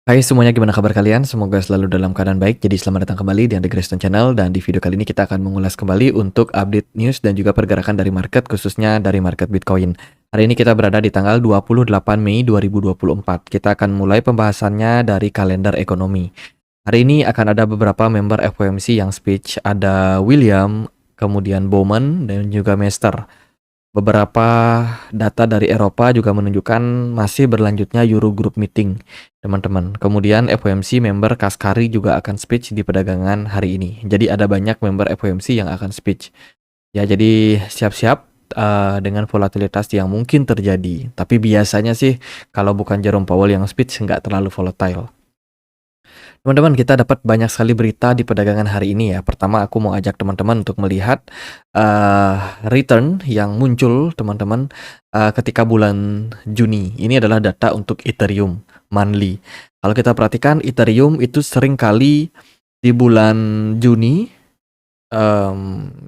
Hai semuanya, gimana kabar kalian? Semoga selalu dalam keadaan baik. Jadi selamat datang kembali di The Grayson Channel, dan di video kali ini kita akan mengulas kembali untuk update news dan juga pergerakan dari market, khususnya dari market Bitcoin. Hari ini kita berada di tanggal 28 Mei 2024. Kita akan mulai pembahasannya dari kalender ekonomi. Hari ini akan ada beberapa member FOMC yang speech, ada William, kemudian Bowman, dan juga Mester. Beberapa data dari Eropa juga menunjukkan masih berlanjutnya Eurogroup meeting, teman-teman. Kemudian FOMC member Kaskari juga akan speech di perdagangan hari ini. Jadi ada banyak member FOMC yang akan speech. Ya, jadi siap-siap dengan volatilitas yang mungkin terjadi. Tapi biasanya sih kalau bukan Jerome Powell yang speech nggak terlalu volatile. Teman-teman, kita dapat banyak sekali berita di perdagangan hari ini ya. Pertama, aku mau ajak teman-teman untuk melihat return yang muncul, teman-teman, ketika bulan Juni. Ini adalah data untuk Ethereum monthly. Kalau kita perhatikan, Ethereum itu sering kali di bulan Juni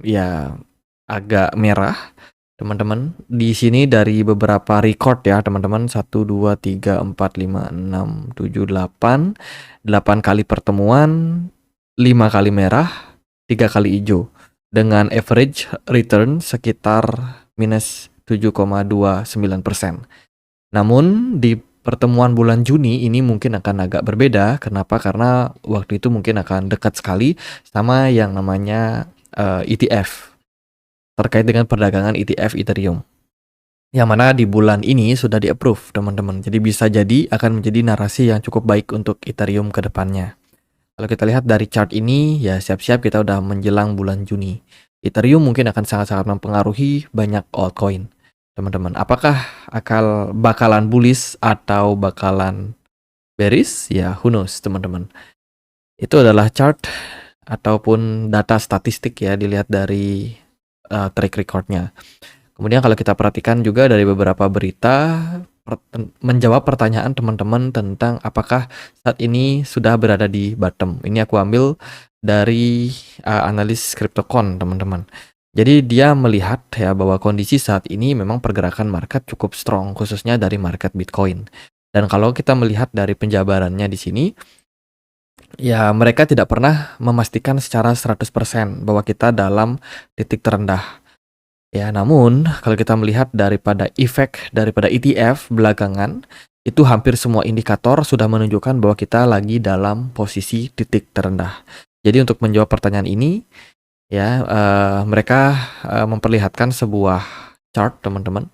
ya agak merah. Teman-teman, di sini dari beberapa record ya, teman-teman, 1, 2, 3, 4, 5, 6, 7, 8 kali pertemuan, 5 kali merah, 3 kali hijau, dengan average return sekitar minus 7,29%. Namun di pertemuan bulan Juni ini mungkin akan agak berbeda. Kenapa? Karena waktu itu mungkin akan dekat sekali sama yang namanya ETF, terkait dengan perdagangan ETF Ethereum, yang mana di bulan ini sudah di-approve, teman-teman. Jadi bisa jadi akan menjadi narasi yang cukup baik untuk Ethereum ke depannya. Kalau kita lihat dari chart ini, ya siap-siap kita udah menjelang bulan Juni. Ethereum mungkin akan sangat-sangat mempengaruhi banyak altcoin, teman-teman. Apakah bakalan bullish atau bakalan bearish? Ya, who knows, teman-teman. Itu adalah chart ataupun data statistik ya, dilihat dari track recordnya. Kemudian kalau kita perhatikan juga dari beberapa berita menjawab pertanyaan teman-teman tentang apakah saat ini sudah berada di bottom. Ini aku ambil dari analis CryptoCon, teman-teman. Jadi dia melihat ya bahwa kondisi saat ini memang pergerakan market cukup strong, khususnya dari market Bitcoin. Dan kalau kita melihat dari penjabarannya di sini, ya mereka tidak pernah memastikan secara 100% bahwa kita dalam titik terendah. Ya, namun kalau kita melihat daripada efek daripada ETF belakangan, itu hampir semua indikator sudah menunjukkan bahwa kita lagi dalam posisi titik terendah. Jadi untuk menjawab pertanyaan ini, ya mereka memperlihatkan sebuah chart, teman-teman.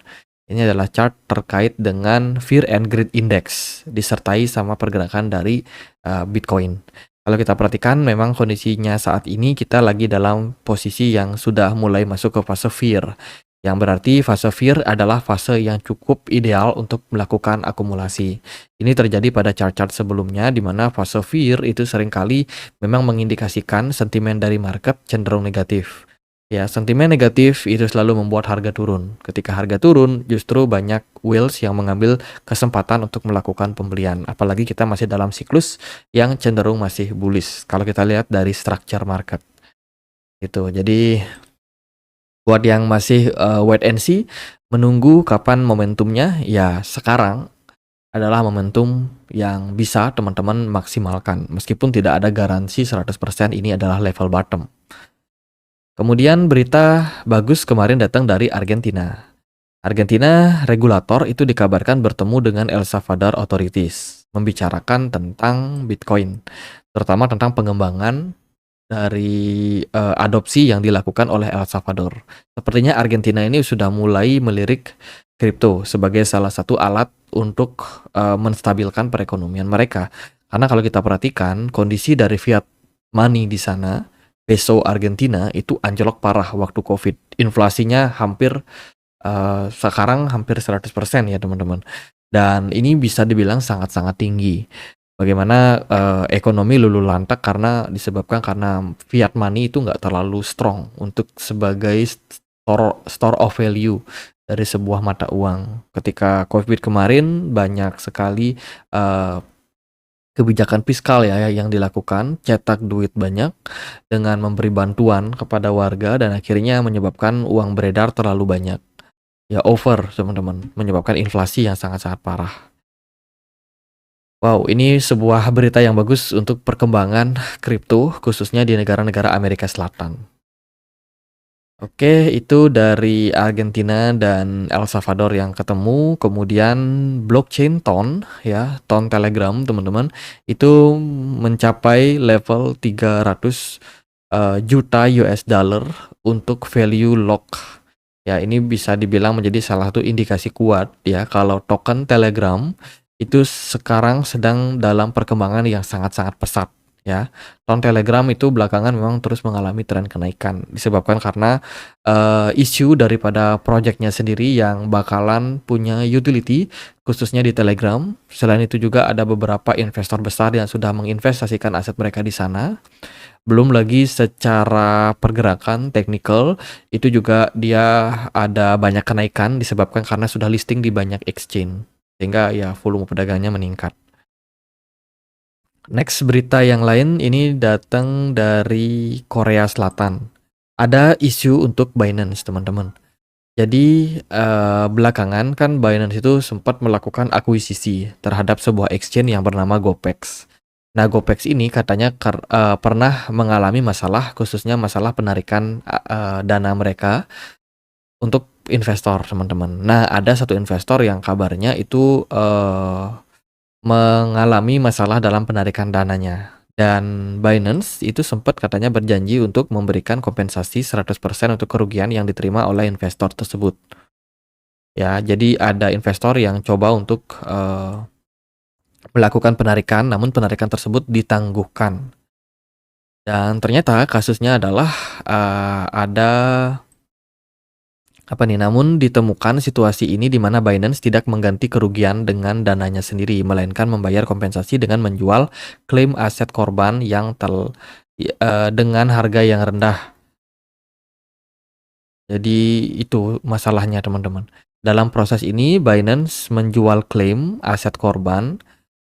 Ini adalah chart terkait dengan Fear and Greed Index, disertai sama pergerakan dari Bitcoin. Kalau kita perhatikan, memang kondisinya saat ini kita lagi dalam posisi yang sudah mulai masuk ke fase fear. Yang berarti fase fear adalah fase yang cukup ideal untuk melakukan akumulasi. Ini terjadi pada chart-chart sebelumnya, di mana fase fear itu seringkali memang mengindikasikan sentimen dari market cenderung negatif. Ya, sentimen negatif itu selalu membuat harga turun. Ketika harga turun, justru banyak whales yang mengambil kesempatan untuk melakukan pembelian. Apalagi kita masih dalam siklus yang cenderung masih bullish. Kalau kita lihat dari structure market. Gitu. Jadi buat yang masih wait and see, menunggu kapan momentumnya, ya sekarang adalah momentum yang bisa teman-teman maksimalkan. Meskipun tidak ada garansi 100% ini adalah level bottom. Kemudian berita bagus kemarin datang dari Argentina. Argentina regulator itu dikabarkan bertemu dengan El Salvador authorities, membicarakan tentang Bitcoin, terutama tentang pengembangan dari adopsi yang dilakukan oleh El Salvador. Sepertinya Argentina ini sudah mulai melirik kripto sebagai salah satu alat untuk menstabilkan perekonomian mereka. Karena kalau kita perhatikan kondisi dari fiat money di sana, peso Argentina itu anjlok parah waktu COVID. Inflasinya sekarang hampir 100% ya, teman-teman. Dan ini bisa dibilang sangat-sangat tinggi. Bagaimana ekonomi luluh lantak disebabkan karena fiat money itu nggak terlalu strong untuk sebagai store of value dari sebuah mata uang. Ketika COVID kemarin banyak sekali kebijakan fiskal ya yang dilakukan, cetak duit banyak dengan memberi bantuan kepada warga, dan akhirnya menyebabkan uang beredar terlalu banyak. Ya over, teman-teman, menyebabkan inflasi yang sangat-sangat parah. Wow, ini sebuah berita yang bagus untuk perkembangan kripto, khususnya di negara-negara Amerika Selatan. Oke, itu dari Argentina dan El Salvador yang ketemu, kemudian blockchain Ton, ya, Ton Telegram, teman-teman, itu mencapai level 300 juta US dollar untuk value lock. Ya, ini bisa dibilang menjadi salah satu indikasi kuat ya kalau token Telegram itu sekarang sedang dalam perkembangan yang sangat-sangat pesat ya. Token Telegram itu belakangan memang terus mengalami tren kenaikan disebabkan karena isu daripada projectnya sendiri yang bakalan punya utility khususnya di Telegram. Selain itu juga ada beberapa investor besar yang sudah menginvestasikan aset mereka di sana. Belum lagi secara pergerakan teknikal, itu juga dia ada banyak kenaikan disebabkan karena sudah listing di banyak exchange. Sehingga ya volume pedagangnya meningkat. Next berita yang lain ini datang dari Korea Selatan. Ada isu untuk Binance, teman-teman. Jadi belakangan kan Binance itu sempat melakukan akuisisi terhadap sebuah exchange yang bernama GoPex. Nah, GoPex ini katanya pernah mengalami masalah, khususnya masalah penarikan dana mereka untuk investor, teman-teman. Nah, ada satu investor yang kabarnya itu mengalami masalah dalam penarikan dananya. Dan Binance itu sempat katanya berjanji untuk memberikan kompensasi 100% untuk kerugian yang diterima oleh investor tersebut. Ya, jadi ada investor yang coba untuk melakukan penarikan, namun penarikan tersebut ditangguhkan. Dan ternyata kasusnya adalah ada namun ditemukan situasi ini di mana Binance tidak mengganti kerugian dengan dananya sendiri, melainkan membayar kompensasi dengan menjual klaim aset korban yang dengan harga yang rendah. Jadi itu masalahnya, teman-teman. Dalam proses ini Binance menjual klaim aset korban,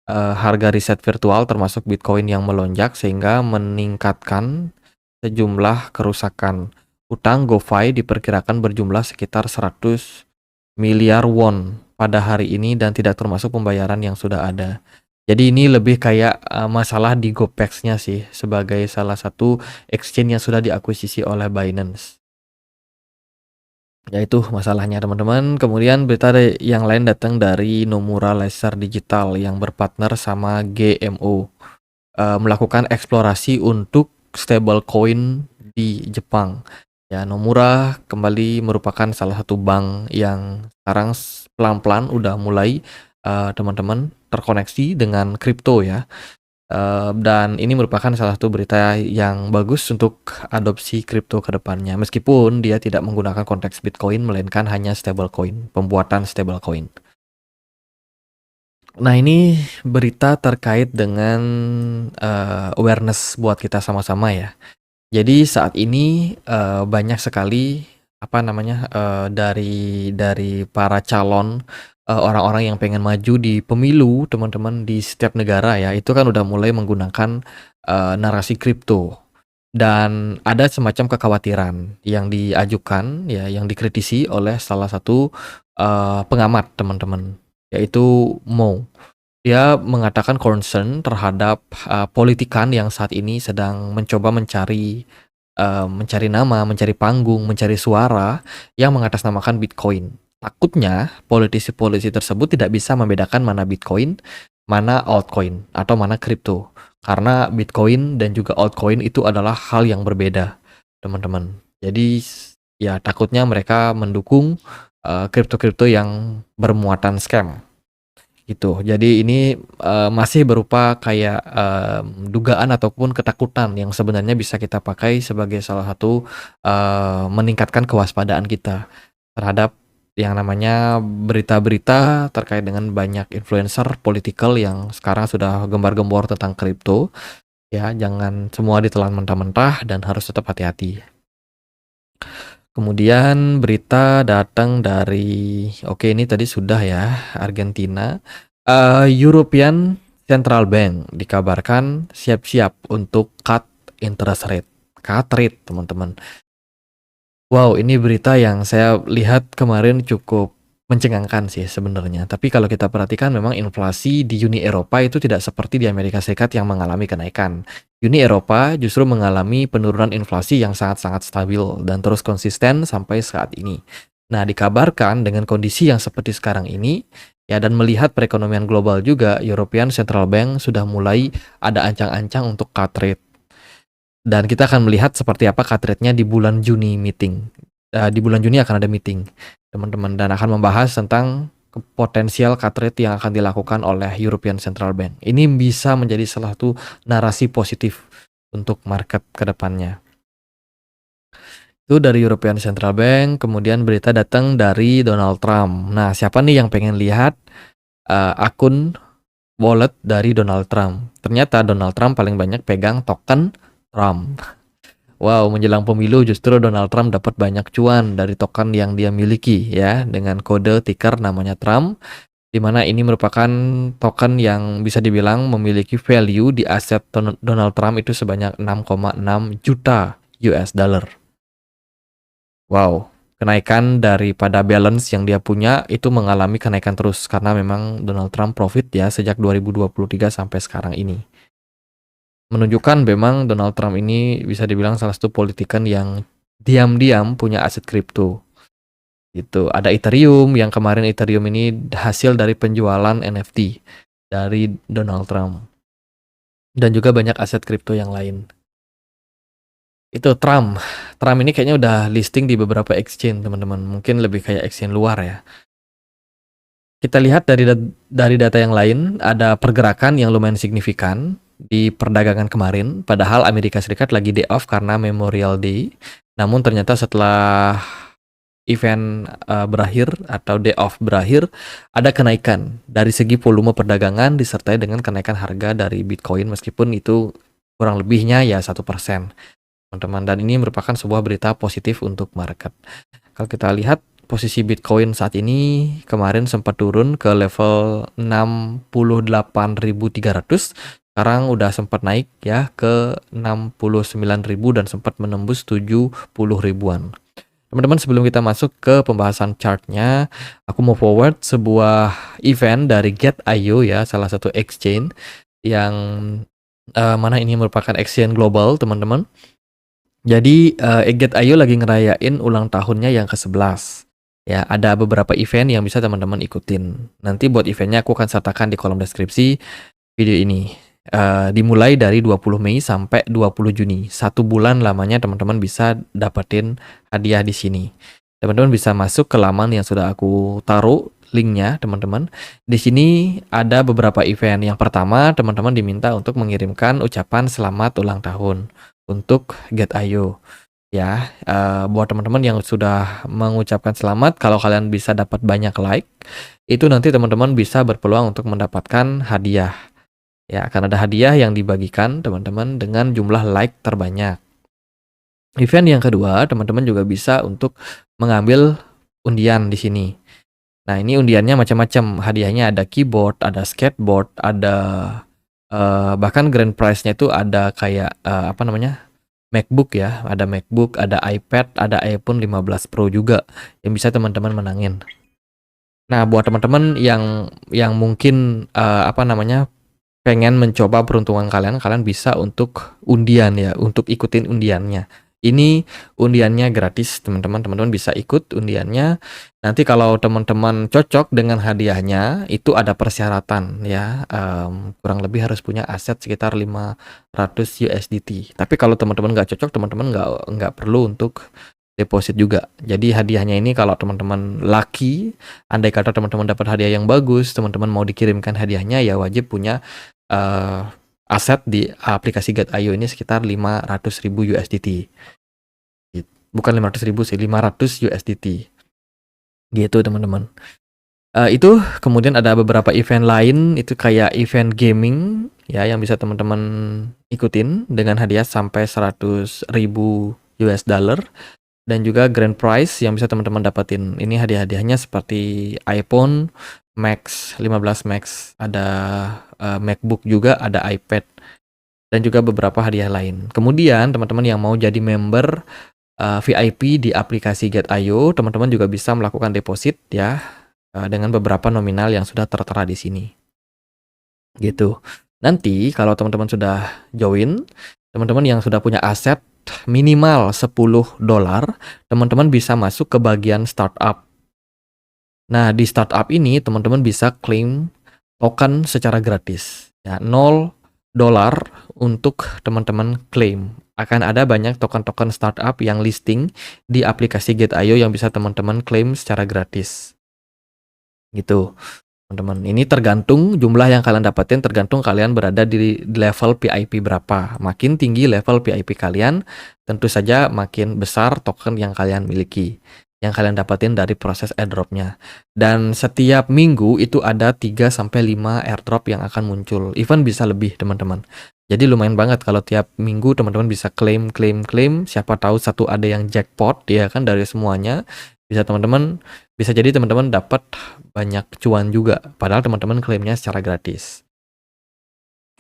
harga riset virtual termasuk Bitcoin yang melonjak sehingga meningkatkan sejumlah kerusakan. Utang GoFi diperkirakan berjumlah sekitar 100 miliar won pada hari ini dan tidak termasuk pembayaran yang sudah ada. Jadi ini lebih kayak masalah di GoPex-nya sih sebagai salah satu exchange yang sudah diakuisisi oleh Binance. Ya itu masalahnya, teman-teman. Kemudian berita yang lain datang dari Nomura Laser Digital yang berpartner sama GMO melakukan eksplorasi untuk stablecoin di Jepang. Ya, Nomura kembali merupakan salah satu bank yang sekarang pelan-pelan udah mulai teman-teman terkoneksi dengan kripto ya. Dan ini merupakan salah satu berita yang bagus untuk adopsi kripto ke depannya. Meskipun dia tidak menggunakan konteks Bitcoin melainkan hanya stablecoin, pembuatan stablecoin. Nah, ini berita terkait dengan awareness buat kita sama-sama ya. Jadi saat ini banyak sekali dari para calon orang-orang yang pengen maju di pemilu, teman-teman, di setiap negara ya, itu kan udah mulai menggunakan narasi kripto. Dan ada semacam kekhawatiran yang diajukan ya, yang dikritisi oleh salah satu pengamat, teman-teman, yaitu Mo. Dia mengatakan concern terhadap politikan yang saat ini sedang mencoba mencari nama, mencari panggung, mencari suara yang mengatasnamakan Bitcoin. Takutnya politisi-politisi tersebut tidak bisa membedakan mana Bitcoin, mana altcoin, atau mana kripto. Karena Bitcoin dan juga altcoin itu adalah hal yang berbeda, teman-teman. Jadi ya takutnya mereka mendukung kripto-kripto yang bermuatan scam. Gitu. Jadi ini masih berupa kayak dugaan ataupun ketakutan yang sebenarnya bisa kita pakai sebagai salah satu meningkatkan kewaspadaan kita terhadap yang namanya berita-berita terkait dengan banyak influencer politikal yang sekarang sudah gembar-gembor tentang kripto. Ya, jangan semua ditelan mentah-mentah dan harus tetap hati-hati. Kemudian berita datang dari, oke ini tadi sudah ya, Argentina. European Central Bank dikabarkan siap-siap untuk cut interest rate. Cut rate, teman-teman. Wow, ini berita yang saya lihat kemarin cukup mencengangkan sih sebenarnya. Tapi kalau kita perhatikan memang inflasi di Uni Eropa itu tidak seperti di Amerika Serikat yang mengalami kenaikan. Uni Eropa justru mengalami penurunan inflasi yang sangat-sangat stabil dan terus konsisten sampai saat ini. Nah, dikabarkan dengan kondisi yang seperti sekarang ini, ya dan melihat perekonomian global juga, European Central Bank sudah mulai ada ancang-ancang untuk cut rate. Dan kita akan melihat seperti apa cut rate-nya di bulan Juni meeting. Di bulan Juni akan ada meeting, teman-teman, dan akan membahas tentang potensial cut rate yang akan dilakukan oleh European Central Bank. Ini bisa menjadi salah satu narasi positif untuk market ke depannya. Itu dari European Central Bank, kemudian berita datang dari Donald Trump. Nah, siapa nih yang pengen lihat akun wallet dari Donald Trump? Ternyata Donald Trump paling banyak pegang token Trump. Wow, menjelang pemilu justru Donald Trump dapat banyak cuan dari token yang dia miliki ya, dengan kode ticker namanya Trump, di mana ini merupakan token yang bisa dibilang memiliki value di aset Donald Trump itu sebanyak 6,6 juta US dollar. Wow, kenaikan daripada balance yang dia punya itu mengalami kenaikan terus karena memang Donald Trump profit ya sejak 2023 sampai sekarang ini. Menunjukkan memang Donald Trump ini bisa dibilang salah satu politikan yang diam-diam punya aset kripto. Itu ada Ethereum yang kemarin Ethereum ini hasil dari penjualan NFT dari Donald Trump. Dan juga banyak aset kripto yang lain. Itu Trump. Trump ini kayaknya udah listing di beberapa exchange, teman-teman. Mungkin lebih kayak exchange luar ya. Kita lihat dari data yang lain, ada pergerakan yang lumayan signifikan di perdagangan kemarin, padahal Amerika Serikat lagi day off karena Memorial Day. Namun ternyata setelah event berakhir atau day off berakhir, ada kenaikan dari segi volume perdagangan disertai dengan kenaikan harga dari Bitcoin meskipun itu kurang lebihnya ya 1%, teman-teman. Dan ini merupakan sebuah berita positif untuk market. Kalau kita lihat posisi Bitcoin saat ini kemarin sempat turun ke level 68.300. Sekarang udah sempat naik ya ke 69.000 dan sempat menembus 70 ribuan. Teman-teman, sebelum kita masuk ke pembahasan chartnya, aku mau forward sebuah event dari Get.io ya, salah satu exchange yang mana ini merupakan exchange global, teman-teman. Jadi Get.io lagi ngerayain ulang tahunnya yang ke-11. Ya, ada beberapa event yang bisa teman-teman ikutin. Nanti buat eventnya aku akan sertakan di kolom deskripsi video ini. Dimulai dari 20 Mei sampai 20 Juni. 1 bulan lamanya teman-teman bisa dapetin hadiah di sini. Teman-teman bisa masuk ke laman yang sudah aku taruh linknya, teman-teman. Di sini ada beberapa event. Yang pertama, teman-teman diminta untuk mengirimkan ucapan selamat ulang tahun untuk Get.io. Ya, buat teman-teman yang sudah mengucapkan selamat, kalau kalian bisa dapat banyak like, itu nanti teman-teman bisa berpeluang untuk mendapatkan hadiah. Ya, akan ada hadiah yang dibagikan teman-teman dengan jumlah like terbanyak. Event yang kedua, teman-teman juga bisa untuk mengambil undian di sini. Nah, ini undiannya macam-macam. Hadiahnya ada keyboard, ada skateboard, ada bahkan grand prize-nya itu ada kayak MacBook ya, ada MacBook, ada iPad, ada iPhone 15 Pro juga yang bisa teman-teman menangin. Nah, buat teman-teman yang mungkin pengen mencoba peruntungan kalian bisa untuk undian ya, untuk ikutin undiannya. Ini undiannya gratis, teman-teman. Teman-teman bisa ikut undiannya. Nanti kalau teman-teman cocok dengan hadiahnya, itu ada persyaratan ya. Kurang lebih harus punya aset sekitar 500 USDT. Tapi kalau teman-teman nggak cocok, teman-teman nggak perlu untuk deposit juga. Jadi hadiahnya ini kalau teman-teman lucky, andai kata teman-teman dapat hadiah yang bagus, teman-teman mau dikirimkan hadiahnya ya wajib punya aset di aplikasi Get.io ini sekitar 500.000 USDT. Bukan 500.000 sih, 500 USDT. Gitu, teman-teman. Itu kemudian ada beberapa event lain, itu kayak event gaming ya yang bisa teman-teman ikutin dengan hadiah sampai 100.000 US dollar. Dan juga grand prize yang bisa teman-teman dapetin. Ini hadiah-hadiahnya seperti iPhone Max 15 Max, ada MacBook juga, ada iPad, dan juga beberapa hadiah lain. Kemudian teman-teman yang mau jadi member VIP di aplikasi Get.io, teman-teman juga bisa melakukan deposit ya. dengan beberapa nominal yang sudah tertera di sini. Gitu. Nanti kalau teman-teman sudah join, teman-teman yang sudah punya aset minimal $10, teman-teman bisa masuk ke bagian startup. Nah, di startup ini teman-teman bisa claim token secara gratis. Ya, $0 untuk teman-teman claim. Akan ada banyak token-token startup yang listing di aplikasi Gate.io yang bisa teman-teman claim secara gratis. Gitu, teman-teman. Ini tergantung jumlah yang kalian dapetin, tergantung kalian berada di level VIP berapa. Makin tinggi level VIP kalian, tentu saja makin besar token yang kalian miliki, yang kalian dapetin dari proses airdropnya. Dan setiap minggu itu ada 3-5 airdrop yang akan muncul. Even bisa lebih, teman-teman. Jadi lumayan banget kalau tiap minggu teman-teman bisa claim. Siapa tahu satu ada yang jackpot, ya kan, dari semuanya. Bisa jadi teman-teman dapat banyak cuan juga, padahal teman-teman klaimnya secara gratis.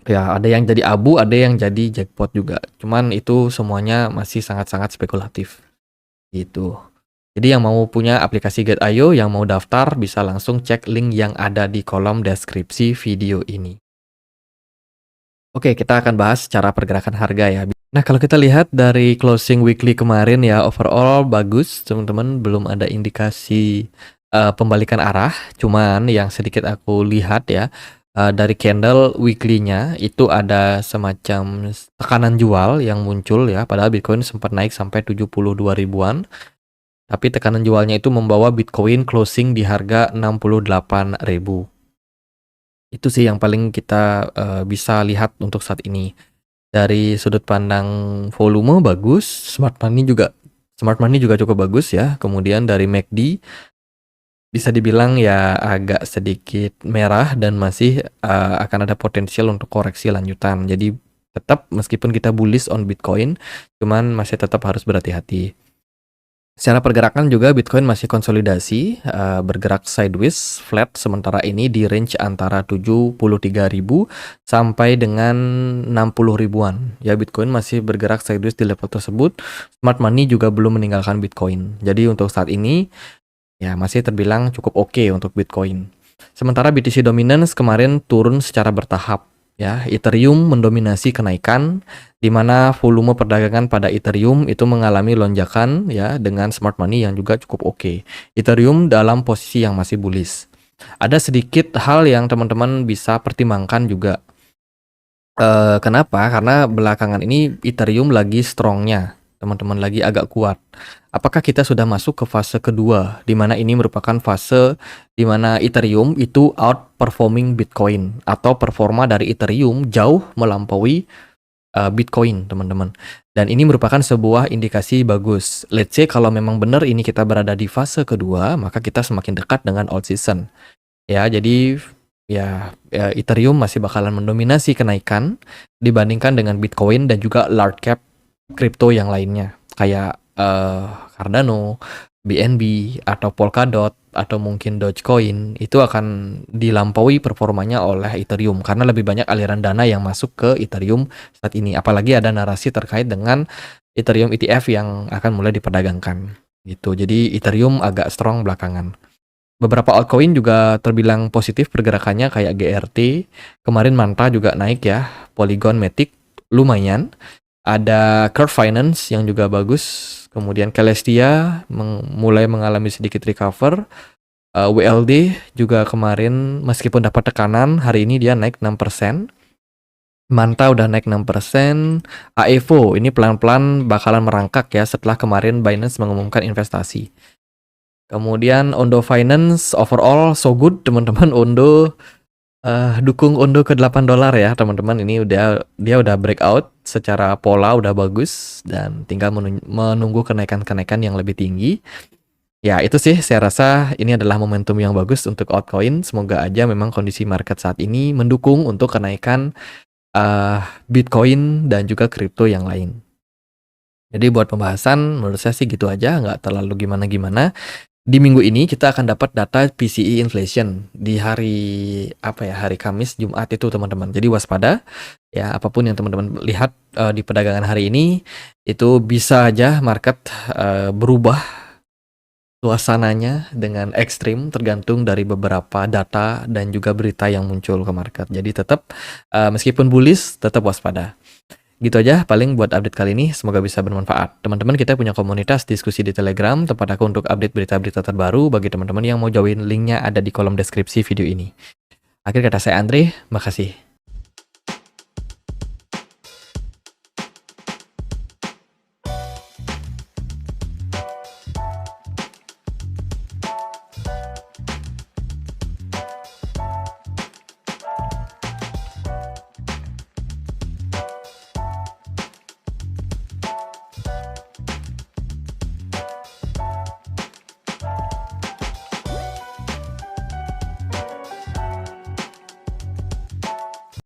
Ya, ada yang jadi abu, ada yang jadi jackpot juga. Cuman itu semuanya masih sangat-sangat spekulatif. Gitu. Jadi yang mau punya aplikasi Gate.io, yang mau daftar bisa langsung cek link yang ada di kolom deskripsi video ini. Oke, kita akan bahas cara pergerakan harga ya. Nah, kalau kita lihat dari closing weekly kemarin ya, overall bagus, teman-teman. Belum ada indikasi pembalikan arah. Cuman yang sedikit aku lihat ya, dari candle weekly-nya itu ada semacam tekanan jual yang muncul ya. Padahal Bitcoin sempat naik sampai 72 ribuan. Tapi tekanan jualnya itu membawa Bitcoin closing di harga 68.000. Itu sih yang paling kita bisa lihat untuk saat ini. Dari sudut pandang volume bagus, smart money juga cukup bagus ya. Kemudian dari MACD bisa dibilang ya agak sedikit merah dan masih akan ada potensial untuk koreksi lanjutan. Jadi tetap meskipun kita bullish on Bitcoin, cuman masih tetap harus berhati-hati. Secara pergerakan juga Bitcoin masih konsolidasi, bergerak sideways, flat sementara ini di range antara 73.000 sampai dengan 60 ribuan. Ya, Bitcoin masih bergerak sideways di level tersebut. Smart money juga belum meninggalkan Bitcoin. Jadi untuk saat ini ya masih terbilang cukup oke untuk Bitcoin. Sementara BTC Dominance kemarin turun secara bertahap. Ya, Ethereum mendominasi kenaikan, di mana volume perdagangan pada Ethereum itu mengalami lonjakan ya dengan smart money yang juga cukup oke. Ethereum dalam posisi yang masih bullish. Ada sedikit hal yang teman-teman bisa pertimbangkan juga. Kenapa? Karena belakangan ini Ethereum lagi strongnya, teman-teman, lagi agak kuat. Apakah kita sudah masuk ke fase kedua, di mana ini merupakan fase di mana Ethereum itu outperforming Bitcoin, atau performa dari Ethereum jauh melampaui Bitcoin, teman-teman. Dan ini merupakan sebuah indikasi bagus. Let's say kalau memang benar ini kita berada di fase kedua, maka kita semakin dekat dengan old season. Ya, jadi ya Ethereum masih bakalan mendominasi kenaikan dibandingkan dengan Bitcoin dan juga large cap kripto yang lainnya kayak Cardano, BNB atau Polkadot atau mungkin Dogecoin. Itu akan dilampaui performanya oleh Ethereum karena lebih banyak aliran dana yang masuk ke Ethereum saat ini. Apalagi ada narasi terkait dengan Ethereum ETF yang akan mulai diperdagangkan gitu. Jadi Ethereum agak strong belakangan. Beberapa altcoin juga terbilang positif pergerakannya kayak GRT. Kemarin Manta juga naik ya. Polygon, Matic lumayan. Ada Curve Finance yang juga bagus. Kemudian Celestia mulai mengalami sedikit recover. WLD juga kemarin meskipun dapat tekanan, hari ini dia naik 6%. Manta udah naik 6%. AEVO ini pelan-pelan bakalan merangkak ya setelah kemarin Binance mengumumkan investasi. Kemudian Ondo Finance overall so good, teman-teman. Ondo dukung Ondo ke $8 ya, teman-teman. Ini dia udah breakout secara pola udah bagus dan tinggal menunggu kenaikan-kenaikan yang lebih tinggi. Ya, itu sih saya rasa ini adalah momentum yang bagus untuk altcoin. Semoga aja memang kondisi market saat ini mendukung untuk kenaikan Bitcoin dan juga kripto yang lain. Jadi buat pembahasan menurut saya sih gitu aja, nggak terlalu gimana-gimana. Di minggu ini kita akan dapat data PCE inflation di hari hari Kamis, Jumat itu, teman-teman. Jadi waspada ya, apapun yang teman-teman lihat di perdagangan hari ini itu bisa aja market berubah suasananya dengan ekstrim tergantung dari beberapa data dan juga berita yang muncul ke market. Jadi tetap meskipun bullish tetap waspada. Gitu aja paling buat update kali ini, semoga bisa bermanfaat. Teman-teman, kita punya komunitas diskusi di Telegram, tempat aku untuk update berita-berita terbaru. Bagi teman-teman yang mau join, linknya ada di kolom deskripsi video ini. Akhir kata saya Andre, makasih.